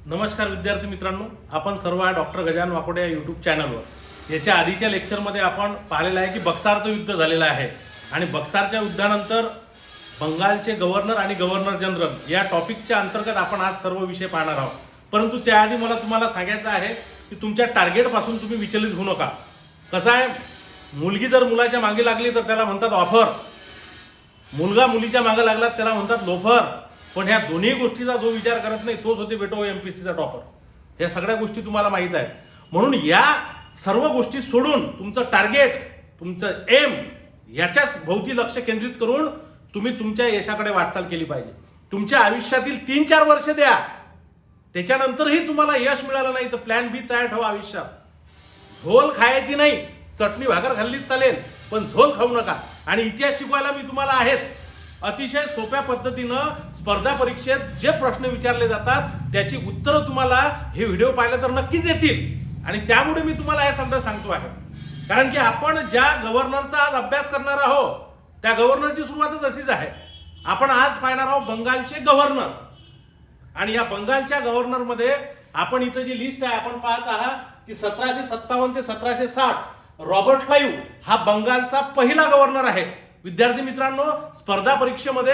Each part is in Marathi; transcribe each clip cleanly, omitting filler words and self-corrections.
नमस्कार विद्यार्थी मित्रांनो, आपण सर्व आहे डॉक्टर गजानन वाकोडे या यूट्यूब चॅनलवर। याच्या आधीच्या लेक्चरमध्ये आपण पाहिलेलं आहे की बक्सारचं युद्ध झालेलं आहे आणि बक्सारच्या युद्धानंतर बंगालचे गव्हर्नर आणि गव्हर्नर जनरल या टॉपिकच्या अंतर्गत आपण आज सर्व विषय पाहणार आहोत। परंतु त्याआधी मला तुम्हाला सांगायचं आहे की तुमच्या टार्गेटपासून तुम्ही विचलित होऊ नका। कसं आहे, मुलगी जर मुलाच्या मागे लागली तर त्याला म्हणतात ऑफर, मुलगा मुलीच्या मागे लागला त्याला म्हणतात लोफर। पण ह्या दोन्ही गोष्टीचा जो विचार करत नाही तोच होते बेटो एमपीसीचा टॉपर। ह्या सगळ्या गोष्टी तुम्हाला माहीत आहे। म्हणून या सर्व गोष्टी सोडून तुमचं टार्गेट, तुमचं एम याच्याच भोवती लक्ष केंद्रित करून तुम्ही तुमच्या यशाकडे वाटचाल केली पाहिजे। तुमच्या आयुष्यातील 3-4 वर्ष द्या, त्याच्यानंतरही तुम्हाला यश मिळालं नाही तर प्लॅन बी तयार ठेवा आयुष्यात। झोल खायची नाही, चटणी भाकर खाल्लीच चालेल पण झोल खाऊ नका। आणि इतिहास शिकवायला मी तुम्हाला आहेच। अतिशय सोप्या पद्धतीनं स्पर्धा परीक्षेत जे प्रश्न विचारले जातात त्याची उत्तरं तुम्हाला हे व्हिडिओ पाहिलं तर नक्कीच येतील। आणि त्यामुळे मी तुम्हाला हे सगळं सांगतो आहे, कारण की आपण ज्या गव्हर्नरचा आज अभ्यास करणार आहोत त्या गव्हर्नरची सुरुवातच अशीच आहे। आपण आज पाहणार आहोत बंगालचे गव्हर्नर। आणि या बंगालच्या गव्हर्नरमध्ये आपण इथं जी लिस्ट आहे आपण पाहत आहात की 1757 ते 1760 रॉबर्ट क्लाइव्ह हा बंगालचा पहिला गव्हर्नर आहे। विद्यार्थी मित्रांनो, स्पर्धा परीक्षेमध्ये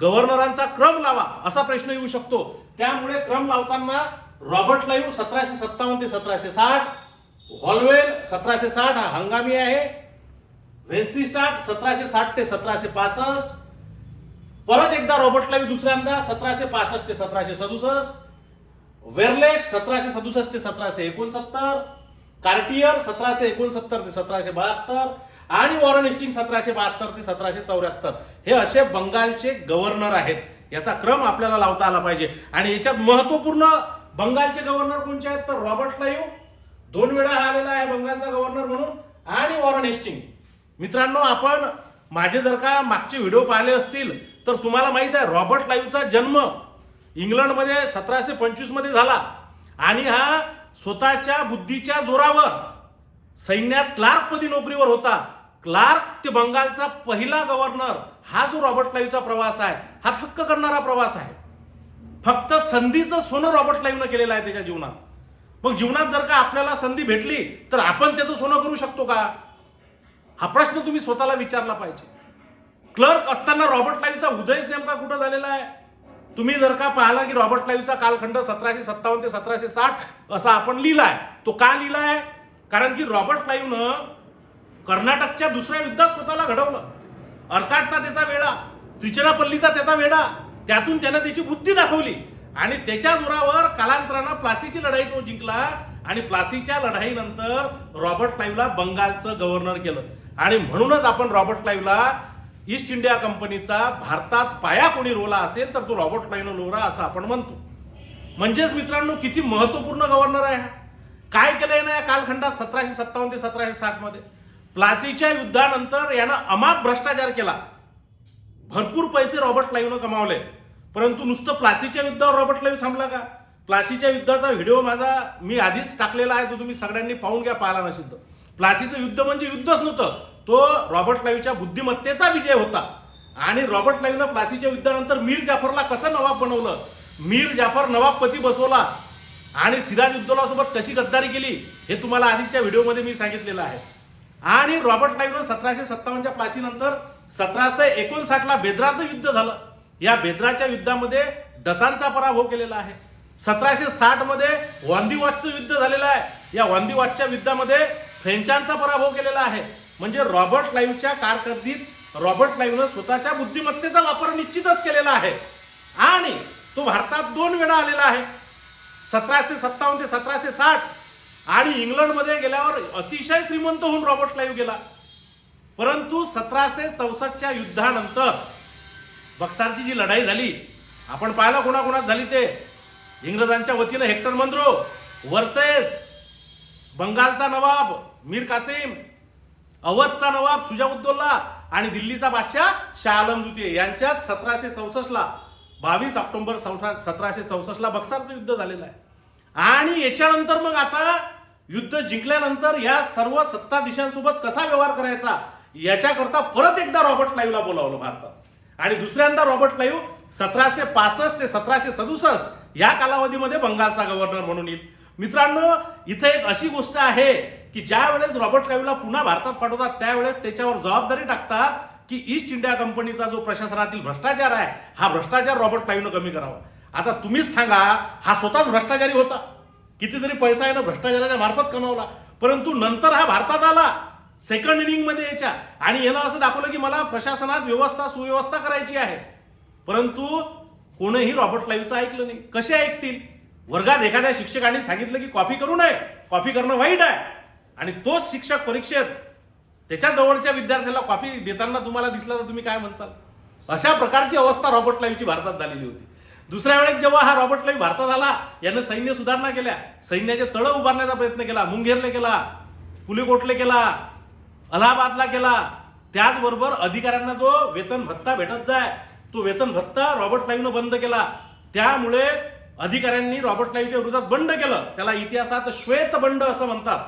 गव्हर्नरांचा क्रम लावा असा प्रश्न येऊ शकतो। त्यामुळे क्रम लावताना रॉबर्ट क्लाइव्ह 1757 ते 1760, हॉलवेल 1760 हा हंगामी आहे, वेन्सिस्टाट 1760 ते 1765, परत एकदा रॉबर्ट क्लाइव्ह दुसऱ्यांदा 1765 ते 1767, वेरलेश 1767 ते 1769, कार्टियर 1769 ते 1772 आणि वॉरन हेस्टिंग्स 1772 ते 1774 हे असे बंगालचे गव्हर्नर आहेत। याचा क्रम आपल्याला लावता आला पाहिजे। आणि याच्यात महत्त्वपूर्ण बंगालचे गव्हर्नर कोणते आहेत तर रॉबर्ट क्लाइव्ह 2 वेळा आलेला आहे बंगालचा गव्हर्नर म्हणून, आणि वॉरन हेस्टिंग। मित्रांनो, आपण माझे जर का मागचे व्हिडिओ पाहिले असतील तर तुम्हाला माहित आहे रॉबर्ट क्लाइव्हचा जन्म इंग्लंडमध्ये 1725 मध्ये झाला आणि हा स्वतःच्या बुद्धीच्या जोरावर सैन्यात क्लार्क पदी नोकरीवर होता। क्लार्क ते बंगालचा पहिला गव्हर्नर हा जो रॉबर्ट क्लाइव्हचा प्रवास आहे हा थक्क करणारा प्रवास आहे। फक्त संधीचं सोनं रॉबर्ट क्लाइव्हनं केलेलं आहे त्याच्या जीवनात। मग जीवनात जर का आपल्याला संधी भेटली तर आपण त्याचं सोनं करू शकतो का, हा प्रश्न तुम्ही स्वतःला विचारला पाहिजे। क्लर्क असताना रॉबर्ट क्लाइव्हचा उदयच नेमका कुठं झालेला आहे? तुम्ही जर का पाहिला की रॉबर्ट क्लाइव्हचा कालखंड 1757 ते 1760 असा आपण लिहिलाय। तो का लिहिलाय? कारण की रॉबर्ट क्लाइव्हनं कर्नाटकच्या दुसऱ्या युद्धात स्वतःला घडवलं। अर्काटचा त्याचा वेढा, त्रिचनापल्लीचा त्याचा वेढा, त्यातून त्यानं त्याची बुद्धी दाखवली आणि त्याच्या जोरावर कालांतरानं प्लासीची लढाई तो जिंकला। आणि प्लासीच्या लढाईनंतर रॉबर्ट क्लाइव्हला बंगालचं गव्हर्नर केलं। आणि म्हणूनच आपण रॉबर्ट क्लाइव्हला ईस्ट इंडिया कंपनीचा भारतात पाया कोणी रोवला असेल तर तो रॉबर्ट क्लाइव्हनं रोवला असं आपण म्हणतो। म्हणजेच मित्रांनो, किती महत्त्वपूर्ण गव्हर्नर आहे। काय केलंय ना या कालखंडात 1757 ते 1760 मध्ये? प्लासीच्या युद्धानंतर यानं अमाप भ्रष्टाचार केला, भरपूर पैसे रॉबर्ट क्लाइव्हनं कमावले। परंतु नुसतं प्लासीच्या युद्धावर रॉबर्ट क्लाइव्ह थांबला का? प्लासीच्या युद्धाचा व्हिडिओ माझा मी आधीच टाकलेला आहे, तो तुम्ही सगळ्यांनी पाहून घ्या पाहिला नसेल तर। प्लासीचं युद्ध म्हणजे युद्धच नव्हतं, तो रॉबर्ट क्लाइव्हच्या बुद्धिमत्तेचा विजय होता। आणि रॉबर्ट क्लाइव्हनं प्लासीच्या युद्धानंतर मीर जाफरला कसं नवाब बनवलं, मीर जाफर नवाबपती बसवला आणि सिराज उद्दौला सोबत कशी गद्दारी केली हे तुम्हाला आधीच्या व्हिडिओमध्ये मी सांगितलेलं आहे। आणि रॉबर्ट क्लाइव्हनं 1757च्या प्लासीनंतर 1759ला बेद्राचं युद्ध झालं। या बेद्राच्या युद्धामध्ये डचांचा पराभव केलेला आहे। 1760 मध्ये वांदिवाचचं युद्ध झालेलं आहे। या वांदिवाचच्या युद्धामध्ये फ्रेंचांचा पराभव केलेला आहे। म्हणजे रॉबर्ट क्लाइव्हच्या कारकिर्दीत रॉबर्ट क्लाइव्हनं स्वतःच्या बुद्धिमत्तेचा वापर निश्चितच केलेला आहे। आणि तो भारतात 2 वेळा आलेला आहे, 1757 ते 1760। आणि इंग्लंडमध्ये गेल्यावर अतिशय श्रीमंत होऊन रॉबर्ट क्लाइव्ह गेला। परंतु 1764च्या युद्धानंतर बक्सारची जी लढाई झाली आपण पाहिलं कोणाकोणात झाली ते। इंग्रजांच्या वतीनं हेक्टर मंद्रो वर्सेस बंगालचा नवाब मीर कासिम, अवधचा नवाब सुजाउद्दौला आणि दिल्लीचा बादशाह शाह आलम द्वितीय यांच्यात 1764ला 22 ऑक्टोबर 1764ला बक्सारचं युद्ध झालेलं आहे। आणि याच्यानंतर मग आता युद्ध जिंकल्यानंतर या सर्व सत्ताधीशांसोबत कसा व्यवहार करायचा याच्याकरता परत एकदा रॉबर्ट क्लाइव्हला बोलावलं भारतात। आणि दुसऱ्यांदा रॉबर्ट क्लाइव्ह 1765 ते 1767 या कालावधीमध्ये बंगालचा गव्हर्नर म्हणून येईल. मित्रांनो, इथे एक अशी गोष्ट आहे की ज्या वेळेस रॉबर्ट क्लाइव्हला पुन्हा भारतात पाठवतात त्यावेळेस त्याच्यावर जबाबदारी टाकतात की ईस्ट इंडिया कंपनीचा जो प्रशासनातील भ्रष्टाचार आहे हा भ्रष्टाचार रॉबर्ट क्लाइव्हनं कमी करावा. आता तुम्हीच सांगा, हा स्वतःच भ्रष्टाचारी होता, कितीतरी पैसा यानं भ्रष्टाचाराच्या मार्फत कमावला, परंतु नंतर हा भारतात आला सेकंड इनिंग मध्ये याच्या, आणि यानं असं दाखवलं की मला प्रशासनात व्यवस्था सुव्यवस्था करायची आहे. परंतु कोणीही रॉबर्ट क्लाइव्हचं ऐकलं नाही. कसे ऐकतील? वर्गात एखाद्या शिक्षकांनी सांगितलं की कॉफी करू नये, कॉफी करणं वाईट आहे, आणि तोच शिक्षक परीक्षेत त्याच्या जवळच्या विद्यार्थ्याला कॉफी देताना तुम्हाला दिसला तर तुम्ही काय म्हणसाल? अशा प्रकारची अवस्था रॉबर्ट क्लाइव्हची भारतात झालेली होती. दुसऱ्या वेळेस जेव्हा हा रॉबर्ट क्लाइव्ह भारतात आला, यानं सैन्य सुधारणा केल्या, सैन्याचे तळ उभारण्याचा प्रयत्न केला, मुंगेरले केला, पुलेकोटले केला, अलाहाबादला केला. त्याचबरोबर अधिकाऱ्यांना जो वेतन भत्ता भेटत जाय तो वेतन भत्ता रॉबर्ट क्लाइव्हनं बंद केला. त्यामुळे अधिकाऱ्यांनी रॉबर्ट क्लाइव्हच्या विरोधात बंड केलं. त्याला इतिहासात श्वेत बंड असं म्हणतात.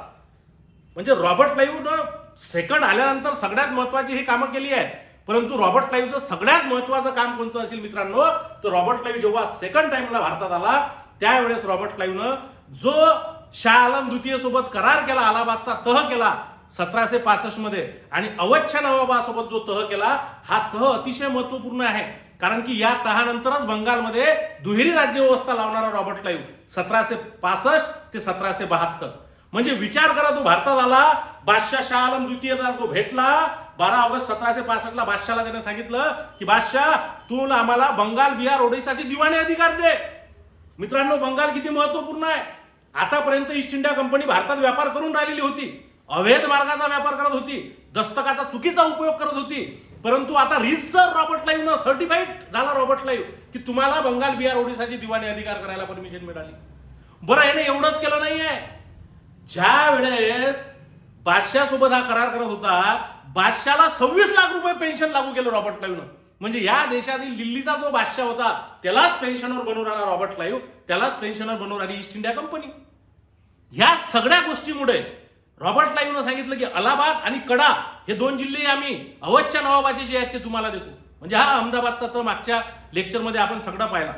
म्हणजे रॉबर्ट क्लाइव्हनं सेकंड आल्यानंतर सगळ्यात महत्वाची ही कामं केली आहे, परंतु रॉबर्ट क्लाइव्हचं सगळ्यात महत्वाचं काम कोणतं असेल मित्रांनो, तर रॉबर्ट क्लाइव्ह जेव्हा सेकंड टाइमला भारतात आला त्यावेळेस रॉबर्ट क्लाइव्हनं जो शाह आलम द्वितीय सोबत करार केला, अलाहाबादचा तह केला 1765 मध्ये, आणि अवधच्या नवाबासोबत जो तह केला, हा तह अतिशय महत्वपूर्ण आहे. कारण की या तहानंतरच बंगालमध्ये दुहेरी राज्य व्यवस्था लावणारा रॉबर्ट क्लाइव्ह 1765 ते 1772. म्हणजे विचार करा, तो भारतात आला, बादशाह शाह आलम द्वितीयचा तो भेटला 12 ऑगस्ट 1765 ला. बादशाहला त्याने सांगितलं की बादशाह तू आम्हाला बंगाल, बिहार, ओडिसाचे दिवाणी अधिकार दे. मित्रांनो, बंगाल किती महत्वपूर्ण आहे. आतापर्यंत ईस्ट इंडिया कंपनी भारतात व्यापार करून राहिलेली होती, अवैध मार्गाचा व्यापार करत होती, दस्तकाचा चुकीचा उपयोग करत होती, परंतु आता रीतसर रॉबर्ट क्लाइव्हनं सर्टिफाईड झाला रॉबर्ट क्लाइव्ह की तुम्हाला बंगाल, बिहार, ओडिसाची दिवाणी अधिकार करायला परमिशन मिळाली. बरं, याने एवढंच केलं नाहीये. ज्या वेळेस बादशाह सोबत हा करार करत होता, बादशाहला 26 लाख रुपये पेन्शन लागू केलं रॉबर्ट क्लाइव्हनं. म्हणजे या देशातील दिल्लीचा जो बादशाह होता त्यालाच पेन्शनर बनवून आला रॉबर्ट क्लाइव्ह, त्यालाच पेन्शनर बनवून आली ईस्ट इंडिया कंपनी. ह्या सगळ्या गोष्टीमुळे रॉबर्ट क्लाइव्हनं सांगितलं की अलाहाबाद आणि कडा हे दोन जिल्हे आम्ही अवधच्या नवाबाचे जे आहेत ते तुम्हाला देतो. म्हणजे हा अहमदाबादचा तर मागच्या लेक्चरमध्ये आपण सगळं पाहिला.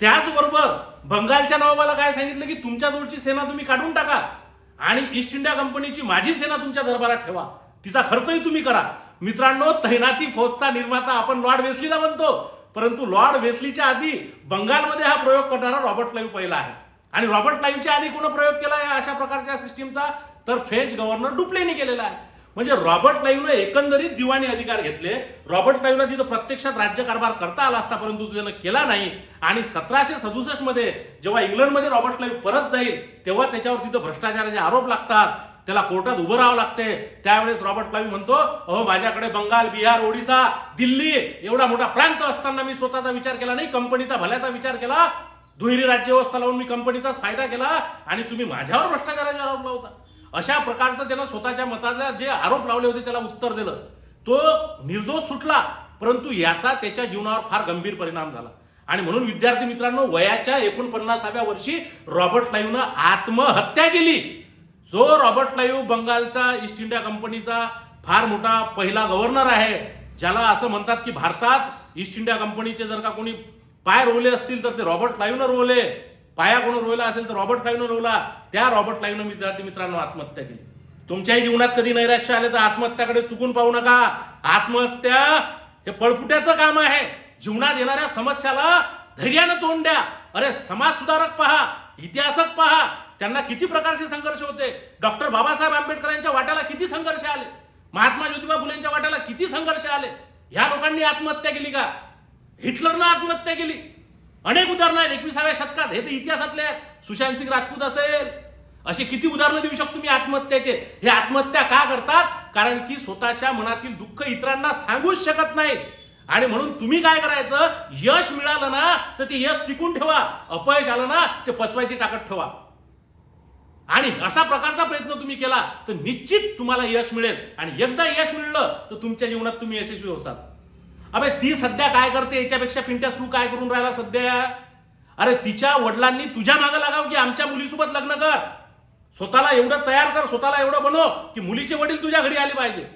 त्याचबरोबर बंगालच्या नवाबाला काय सांगितलं की तुमच्या जवळची सेना तुम्ही काढून टाका आणि ईस्ट इंडिया कंपनीची माझी सेना तुमच्या दरबारात ठेवा, तिचा खर्चही तुम्ही करा. मित्रांनो, तैनाती फौजचा निर्माता आपण लॉर्ड वेस्लीला म्हणतो, परंतु लॉर्ड वेस्लीच्या आधी बंगालमध्ये हा प्रयोग करणारा रॉबर्ट क्लाइव्ह पहिला आहे. आणि रॉबर्ट क्लाइव्हच्या आधी कोण प्रयोग केला या अशा प्रकारच्या सिस्टीमचा, तर फ्रेंच गव्हर्नर डुप्लेने केलेला आहे. म्हणजे रॉबर्ट क्लाइव्हनं एकंदरीत दिवाणी अधिकार घेतले. रॉबर्ट क्लाइव्हला तिथं प्रत्यक्षात राज्यकारभार करता आला असता, परंतु त्यानं केला नाही. आणि 1767 मध्ये जेव्हा इंग्लंडमध्ये रॉबर्ट क्लाइव्ह परत जाईल तेव्हा त्याच्यावर तिथं भ्रष्टाचाराचे आरोप लागतात, त्याला कोर्टात उभं राहावं लागते. त्यावेळेस रॉबर्ट क्लाइव्ह म्हणतो, अहो माझ्याकडे बंगाल, बिहार, ओडिसा, दिल्ली एवढा मोठा प्रांत असताना मी स्वतःचा विचार केला नाही, कंपनीचा भल्याचा विचार केला, दुहेरी राज्य व्यवस्था लावून मी कंपनीचाच फायदा केला, आणि तुम्ही माझ्यावर भ्रष्टाचाराचे आरोप लावता. अशा प्रकारचं त्यानं स्वतःच्या मताला जे आरोप लावले होते त्याला उत्तर दिलं. तो निर्दोष सुटला, परंतु याचा त्याच्या जीवनावर फार गंभीर परिणाम झाला. आणि म्हणून विद्यार्थी मित्रांनो, वयाच्या 49व्या वर्षी रॉबर्ट क्लाइव्हनं आत्महत्या केली. जो रॉबर्ट क्लाइव्ह बंगालचा ईस्ट इंडिया कंपनीचा फार मोठा पहिला गव्हर्नर आहे, ज्याला असं म्हणतात की भारतात ईस्ट इंडिया कंपनीचे जर का कोणी पाय रोवले असतील तर ते रॉबर्ट क्लाइव्हनं रोवले, पाया कोण रोवला असेल तर रॉबर्ट क्लाइव्हनं रोवला. त्या रॉबर्ट क्लाइव्हनं विद्यार्थी मित्रांनो आत्महत्या केली. तुमच्याही जीवनात कधी नैराश्य आले तर आत्महत्याकडे चुकून पाहू नका. आत्महत्या हे पळपुट्याचं काम आहे. जीवनात येणाऱ्या समस्याला धैर्यानं तोंड द्या. अरे समाज सुधारक पहा, इतिहासक पहा, त्यांना किती प्रकारचे संघर्ष होते. डॉक्टर बाबासाहेब आंबेडकरांच्या वाट्याला किती संघर्ष आले, महात्मा ज्योतिबा फुलेंच्या वाट्याला किती संघर्ष आले. ह्या लोकांनी आत्महत्या केली का? हिटलरनं आत्महत्या केली. अनेक उदाहरणं आहेत 21व्या शतकात, हे तर इतिहासातले आहेत. सुशांत सिंग राजपूत असेल, असे किती उदाहरणं देऊ शकतो मी आत्महत्याचे. हे आत्महत्या का करतात? कारण की स्वतःच्या मनातील दुःख इतरांना सांगूच शकत नाहीत. आणि म्हणून तुम्ही काय करायचं, यश मिळालं ना तर ते यश टिकून ठेवा, अपयश आलं ना ते पचवायची ताकद ठेवा. आणि असा प्रकारचा प्रयत्न तुम्ही केला तर निश्चित तुम्हाला यश मिळेल. आणि एकदा यश मिळलं तर तुमच्या जीवनात तुम्ही यशस्वी होसाल. अबे ती सध्या काय करते याच्यापेक्षा पिंट्या तू काय करून राहिला सध्या? अरे तिच्या वडिलांनी तुझ्या मागं लागाव की आमच्या मुलीसोबत लग्न कर, स्वतःला एवढं तयार कर, स्वतःला एवढं बनव की मुलीचे वडील तुझ्या घरी आले पाहिजे.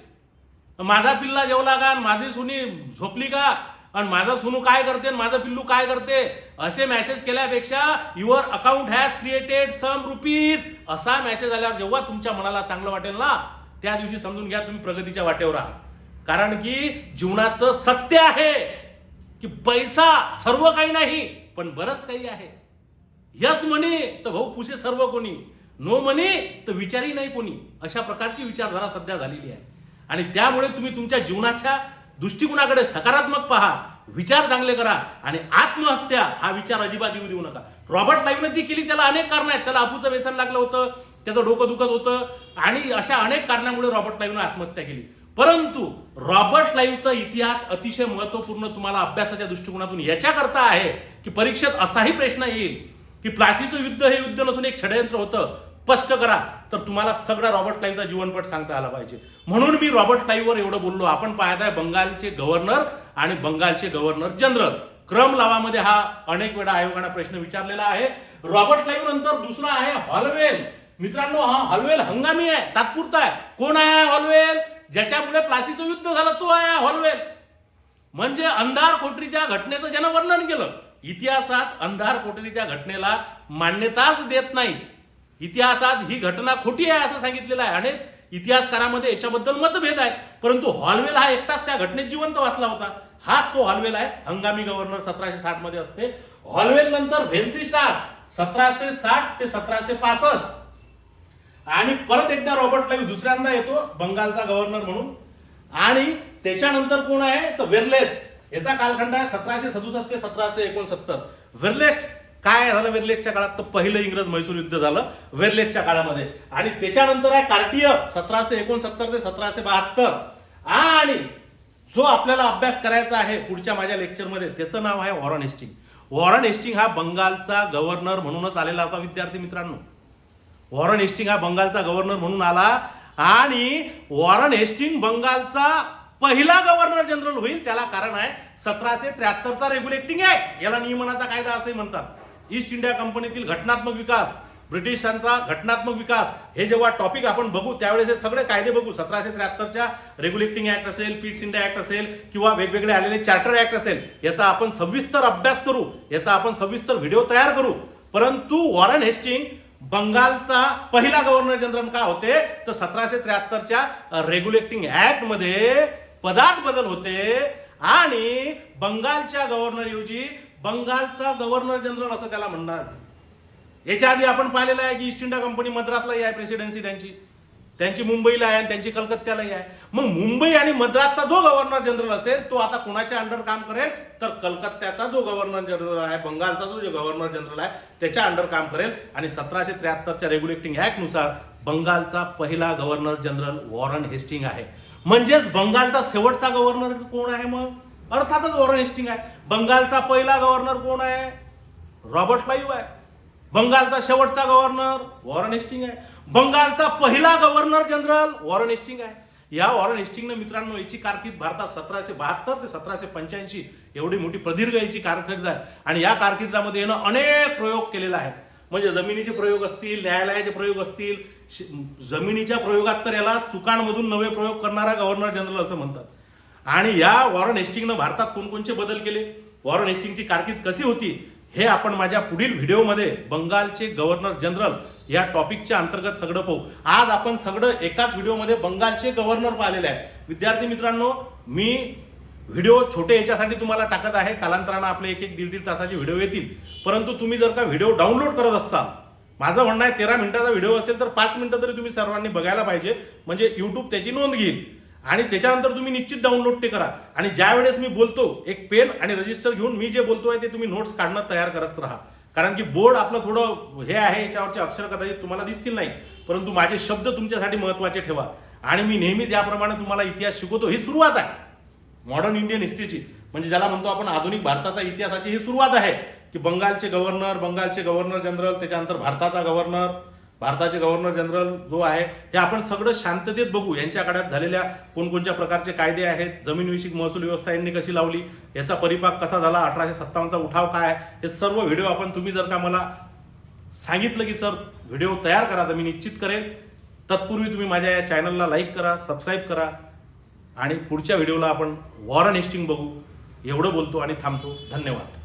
माझा पिल्ला जेवला का, माझी सुनी झोपली का, आणि माझा सोनू काय करते आणि माझं पिल्लू काय करते असे मेसेज केल्यापेक्षा your account has created some rupees असा मेसेज आल्यावर जेव्हा तुमच्या मनाला चांगलं वाटेल ना, त्या दिवशी समजून घ्या तुम्ही प्रगतीच्या वाटेवर आहात. कारण की जीवनाचं सत्य आहे की पैसा सर्व काही नाही, पण बरंच काही आहे. यस म्हणे तर भाऊ पुसे सर्व कोणी, नो म्हणे तर विचारही नाही कोणी, अशा प्रकारची विचारधारा सध्या झालेली आहे. आणि त्यामुळे तुम्ही तुमच्या जीवनाच्या दृष्टिकोनाकडे सकारात्मक पहा, विचार चांगले करा आणि आत्महत्या हा विचार अजिबात येऊ देऊ नका. रॉबर्ट लाईव्हने ती केली, त्याला अनेक कारण आहेत. त्याला अफूचं व्यसन लागलं होतं, त्याचं डोकं दुखत होतं आणि अशा अनेक कारणामुळे रॉबर्ट लाईव्हने आत्महत्या केली. परंतु रॉबर्ट लाईव्हचा इतिहास अतिशय महत्वपूर्ण तुम्हाला अभ्यासाच्या दृष्टिकोनातून याच्याकरता आहे की परीक्षेत असाही प्रश्न येईल की प्लासीचं युद्ध हे युद्ध नसून एक षडयंत्र होतं, स्पष्ट करा, तर तुम्हाला सगळा रॉबर्ट लाईव्हचा जीवनपट सांगता आला पाहिजे. म्हणून मी रॉबर्ट लाईव्हवर एवढं बोललो. आपण पाहताय बंगालचे गव्हर्नर आणि बंगालचे गव्हर्नर जनरल, क्रम लावामध्ये हा अनेक वेळा आयोगाने प्रश्न विचारलेला आहे. रॉबर्ट लाईव्ह नंतर दुसरा आहे हॉलवेल. मित्रांनो, हा हॉलवेल हंगामी आहे, तात्पुरता आहे. कोण आहे हॉलवेल? ज्याच्यामुळे प्लासीचं युद्ध झालं तो आहे हॉलवेल. म्हणजे अंधार कोठरीच्या घटनेचं ज्यानं वर्णन केलं. इतिहासात अंधार कोठरीच्या घटनेला मान्यताच देत नाहीत. इतिहासात ही घटना खोटी आहे असं सांगितलेलं आहे. अनेक इतिहासकारांमध्ये याच्याबद्दल मतभेद आहे, परंतु हॉलवेल हा एकटाच त्या घटनेत जिवंत वाचला होता. हाच तो हॉलवेल आहे. हंगामी गव्हर्नर 1760 मध्ये असते. हॉलवेल नंतर व्हेन्सीस्टार 1760 ते 1765 आणि परत एकदा रॉबर्ट लाईव्ह दुसऱ्यांदा येतो बंगालचा गव्हर्नर म्हणून. आणि त्याच्यानंतर कोण आहे तर वेरलेस्ट. याचा कालखंड आहे 1767 ते 1769. वेरलेस्ट काय झालं वेरलेसच्या काळात तर पहिलं इंग्रज म्हैसूर युद्ध झालं वेरलेसच्या काळामध्ये. आणि त्याच्यानंतर आहे कार्टियर 1769 ते 1772. आणि जो आपल्याला अभ्यास करायचा आहे पुढच्या माझ्या लेक्चरमध्ये त्याचं नाव आहे वॉरन हेस्टिंग. वॉरन हेस्टिंग हा बंगालचा गव्हर्नर म्हणूनच आलेला होता विद्यार्थी मित्रांनो. वॉरन हेस्टिंग हा बंगालचा गव्हर्नर म्हणून आला आणि वॉरन हेस्टिंग बंगालचा पहिला गव्हर्नर जनरल होईल. त्याला कारण आहे 1773चा रेग्युलेटिंग ऍक्ट, याला नियमनाचा कायदा असंही म्हणतात. ईस्ट इंडिया कंपनीतील घटनात्मक विकास, ब्रिटिशांचा घटनात्मक विकास, हे जेव्हा टॉपिक आपण बघू त्यावेळेस हे सगळे कायदे बघू. 1773च्या रेग्युलेटिंग ऍक्ट असेल, पीट्स इंडिया ऍक्ट असेल किंवा वेगवेगळे आलेले चार्टर ऍक्ट असेल, याचा आपण सविस्तर अभ्यास करू, याचा आपण सविस्तर व्हिडिओ तयार करू. परंतु वॉरन हेस्टिंग बंगालचा पहिला गव्हर्नर जनरल का होते तर 1773च्या रेग्युलेटिंग ऍक्ट मध्ये पदात बदल होते आणि बंगालच्या गव्हर्नर ऐवजी बंगालचा गव्हर्नर जनरल असं त्याला म्हणणार. याच्या आधी आपण पाहिलेलं आहे की ईस्ट इंडिया कंपनी मद्रासलाही आहे प्रेसिडेन्सी त्यांची मुंबईला आहे आणि त्यांची कलकत्त्यालाही आहे. मग मुंबई आणि मद्रासचा जो गव्हर्नर जनरल असेल तो आता कोणाच्या अंडर काम करेल तर कलकत्त्याचा जो गव्हर्नर जनरल आहे, बंगालचा जो गव्हर्नर जनरल आहे त्याच्या अंडर काम करेल. आणि 1773च्या रेग्युलेटिंग ऍक्ट नुसार बंगालचा पहिला गव्हर्नर जनरल वॉरन हेस्टिंग आहे. म्हणजेच बंगालचा शेवटचा गव्हर्नर कोण आहे मग? अर्थातच वॉरन हेस्टिंग आहे. बंगालचा पहिला गव्हर्नर कोण आहे? रॉबर्ट लाईव्ह आहे. बंगालचा शेवटचा गव्हर्नर वॉरन हेस्टिंग आहे. बंगालचा पहिला गव्हर्नर जनरल वॉरन हेस्टिंग आहे. या वॉरन हेस्टिंगने मित्रांनो याची कारकीर्द भारतात 1772 ते 1785 एवढी मोठी प्रदीर्घ याची कारकीर्द आहे. आणि या कारकिर्दीमध्ये यानं अनेक प्रयोग केलेला आहे. म्हणजे जमिनीचे प्रयोग असतील, न्यायालयाचे प्रयोग असतील. जमिनीच्या प्रयोगात तर याला चुकांमधून नवे प्रयोग करणारा गव्हर्नर जनरल असं म्हणतात. आणि या वॉरन हेस्टिंगनं भारतात कोणकोणचे बदल केले, वॉरन हेस्टिंगची कारकीर्द कशी होती, हे आपण माझ्या पुढील व्हिडिओमध्ये बंगालचे गव्हर्नर जनरल या टॉपिकच्या अंतर्गत सगळं पाहू. आज आपण सगळं एकाच व्हिडिओमध्ये बंगालचे गव्हर्नर पाहिलेले आहे. विद्यार्थी मित्रांनो, मी व्हिडिओ छोटे याच्यासाठी तुम्हाला टाकत आहे, कालांतरानं आपले 1-1, 1.5 तासाचे व्हिडिओ येतील. परंतु तुम्ही जर का व्हिडिओ डाउनलोड करत असाल, माझं म्हणणं आहे 13 मिनिटाचा व्हिडिओ असेल तर 5 मिनिटं तरी तुम्ही सर्वांनी बघायला पाहिजे, म्हणजे यूट्यूब त्याची नोंद घेईल. आणि त्याच्यानंतर तुम्ही निश्चित डाउनलोड ते करा. आणि ज्या वेळेस मी बोलतो एक पेन आणि रजिस्टर घेऊन मी जे बोलतोय ते तुम्ही नोट्स काढणं तयार करत राहा. कारण की बोर्ड आपलं थोडं हे आहे, याच्यावरचे अक्षर कदाचित तुम्हाला दिसतील नाही, परंतु माझे शब्द तुमच्यासाठी महत्त्वाचे ठेवा. आणि मी नेहमी ज्याप्रमाणे तुम्हाला इतिहास शिकवतो ही सुरुवात आहे मॉडर्न इंडियन हिस्ट्रीची, म्हणजे ज्याला म्हणतो आपण आधुनिक भारताचा इतिहासाची ही सुरुवात आहे की बंगालचे गव्हर्नर जनरल, त्याच्यानंतर भारताचे गव्हर्नर जनरल जो आहे हे आपण सगळं शांततेत बघू. यांच्या काळात झालेल्या कोणकोणत्या प्रकारचे कायदे आहेत, जमीनविषयक महसूल व्यवस्था यांनी कशी लावली, याचा परिपाक कसा झाला, 1857चा उठाव काय, हे सर्व व्हिडिओ आपण तुम्ही जर का मला सांगितलं की सर व्हिडिओ तयार करा तर मी निश्चित करेल. तत्पूर्वी तुम्ही माझ्या या चॅनलला लाईक करा, सबस्क्राईब करा आणि पुढच्या व्हिडिओला आपण वॉरन हेस्टिंग बघू. एवढं बोलतो आणि थांबतो. धन्यवाद.